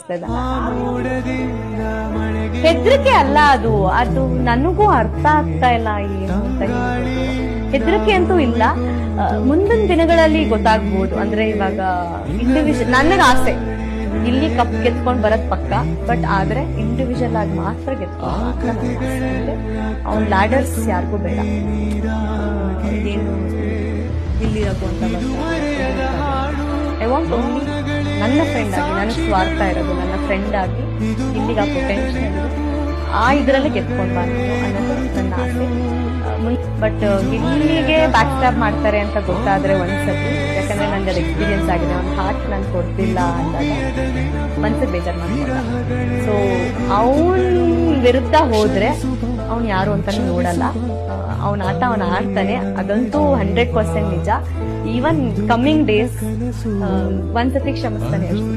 ಕ್ಷಮಿಸ್ತಾ ಇದ್ದಾನೆ. ಹೆದರಿಕೆ ಅಲ್ಲ ಅದು, ಅದು ನನಗೂ ಅರ್ಥ ಆಗ್ತಾ ಇಲ್ಲ ಏನು ಅಂತ ಹೇಳ್ಬೋದು. ಹೆದರಿಕೆ ಅಂತೂ ಇಲ್ಲ, ಮುಂದಿನ ದಿನಗಳಲ್ಲಿ ಗೊತ್ತಾಗ್ಬೋದು. ಅಂದ್ರೆ ಇವಾಗ ಇಂಡಿವಿಜುವಲ್ ನನಗೆ ಆಸೆ ಇಲ್ಲಿ ಕಪ್ ಗೆದ್ಕೊಂಡ್ ಬರದ್ ಪಕ್ಕ, ಬಟ್ ಆದ್ರೆ ಇಂಡಿವಿಜುವಲ್ ಆಗಿ ಮಾತ್ರ ಗೆದ್ಕೊಂಡು ಅವ್ನ ಲ್ಯಾಡರ್ಸ್ ಯಾರಿಗೂ ಬೇಡ. ಏನು ಇಲ್ಲಿರೋದು ಅಂತ ಐ ವಾಂಟ್ ಓನ್ಲಿ ನನ್ನ ಫ್ರೆಂಡ್ ಆಗಿ, ನನಗೆ ಸ್ವಾರ್ಥ ಇರೋದು ನನ್ನ ಫ್ರೆಂಡ್ ಆಗಿ ಇಲ್ಲಿಗೆ ಆ ಪೊಟೆನ್ಷಿಯಲ್ ಆ ಇದರಲ್ಲಿ ಗೆದ್ಕೊಂಡ್ಬಾರ್ದು ಅನ್ನೋದು ನನ್ನ ಆಸೆ. ಬಟ್ ಇಲ್ಲಿಗೆ ಬ್ಯಾಕ್ ಸ್ಟಾಪ್ ಮಾಡ್ತಾರೆ ಅಂತ ಗೊತ್ತಾದ್ರೆ ಒಂದ್ಸತಿ, ಯಾಕಂದ್ರೆ ನಂಗೆ ಅದು ಎಕ್ಸ್ಪೀರಿಯನ್ಸ್ ಆಗಿದೆ, ಒಂದು ಹಾರ್ಟ್ ನಾನು ಕೊಡ್ತಿಲ್ಲ ಅಂದಾಗ ಮನ್ಸಿಗೆ ಬೇಜಾರು ಮಾಡ್ಕೊಂಡ. ಸೊ ಅವನ ವಿರುದ್ಧ ಹೋದ್ರೆ ಅವ್ನು ಯಾರು ಅಂತಾನು ನೋಡಲ್ಲ, ಅವನ ಆಟ ಅವನು ಆಡ್ತಾನೆ, ಅದಂತೂ 100% ನಿಜ. ಈವನ್ ಕಮ್ಮಿಂಗ್ ಡೇಸ್ ಒಂದ್ಸತಿ ಕ್ಷಮಿಸ್ತಾನೆ ಅಷ್ಟು.